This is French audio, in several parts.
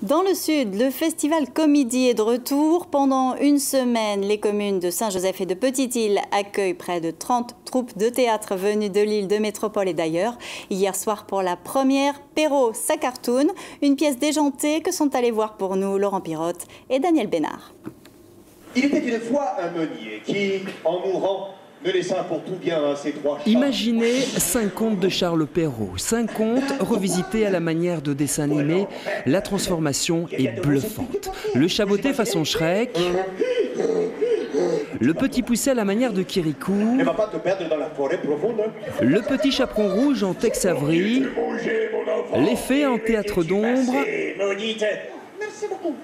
Dans le sud, le festival Comédie est de retour. Pendant une semaine, les communes de Saint-Joseph et de Petite-Île accueillent près de 30 troupes de théâtre venues de l'île, de métropole et d'ailleurs. Hier soir, pour la première, Perrault, sa cartoon, une pièce déjantée que sont allés voir pour nous Laurent Pirotte et Daniel Bénard. Il était une fois un meunier qui, en mourant, ne laissa pour tout bien ses trois chats. Imaginez 5 contes de Charles Perrault. 5 contes revisités à la manière de dessin animé. La transformation est bluffante. Le chaboté façon Shrek. Le petit poussé à la manière de Kirikou. Ne va pas te perdre dans la forêt profonde. Le petit chaperon rouge en Tex Avery. Les fées en théâtre d'ombre. Merci beaucoup.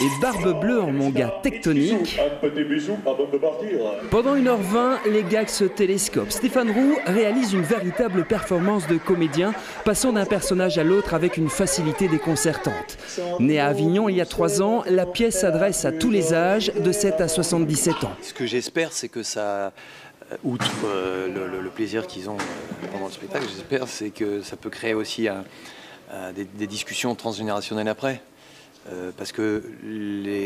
Et Barbe Bleue en manga tectonique. Un petit bisou avant de partir. Pendant 1h20, les gags se télescopent. Stéphane Roux réalise une véritable performance de comédien, passant d'un personnage à l'autre avec une facilité déconcertante. Née à Avignon il y a 3 ans, la pièce s'adresse à tous les âges, de 7 à 77 ans. Ce que j'espère, c'est que ça, outre le plaisir qu'ils ont pendant le spectacle, j'espère, c'est que ça peut créer aussi des discussions transgénérationnelles après. Parce que,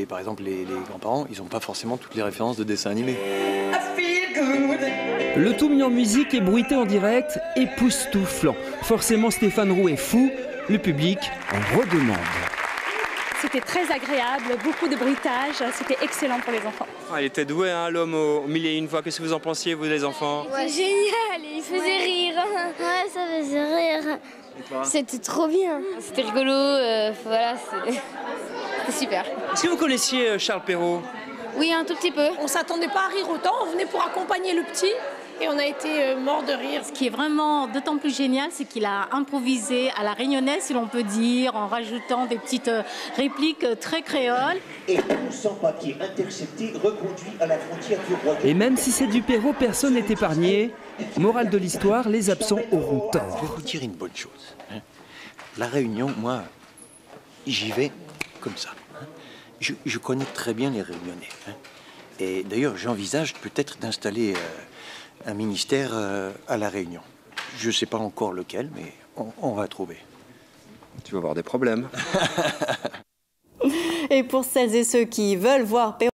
par exemple, les grands-parents, ils n'ont pas forcément toutes les références de dessins animés. Le tout mis en musique et bruité en direct, époustouflant. Forcément, Stéphane Roux est fou, le public en redemande. C'était très agréable, beaucoup de bruitage, c'était excellent pour les enfants. Il était doué, hein, l'homme au mille et une voix. Qu'est-ce que vous en pensiez, vous, les enfants? Ouais, génial, il faisait rire. Ouais, ça faisait rire. C'était trop bien. C'était rigolo, voilà, c'était super. Est-ce que vous connaissiez Charles Perrault? Oui, un tout petit peu. On ne s'attendait pas à rire autant, on venait pour accompagner le petit et on a été mort de rire. Ce qui est vraiment d'autant plus génial, c'est qu'il a improvisé à la réunionnaise, si l'on peut dire, en rajoutant des petites répliques très créoles. Et tout sans papier intercepté reconduit à la frontière du royaume. Et même si c'est du Perrault, personne n'est épargné. Morale de l'histoire, les absents auront tort. Je vais vous dire une bonne chose. Hein. La Réunion, moi, j'y vais comme ça. Hein. Je connais très bien les Réunionnais. Hein. Et d'ailleurs, j'envisage peut-être d'installer un ministère à La Réunion. Je ne sais pas encore lequel, mais on va trouver. Tu vas avoir des problèmes. Et pour celles et ceux qui veulent voir Perrault,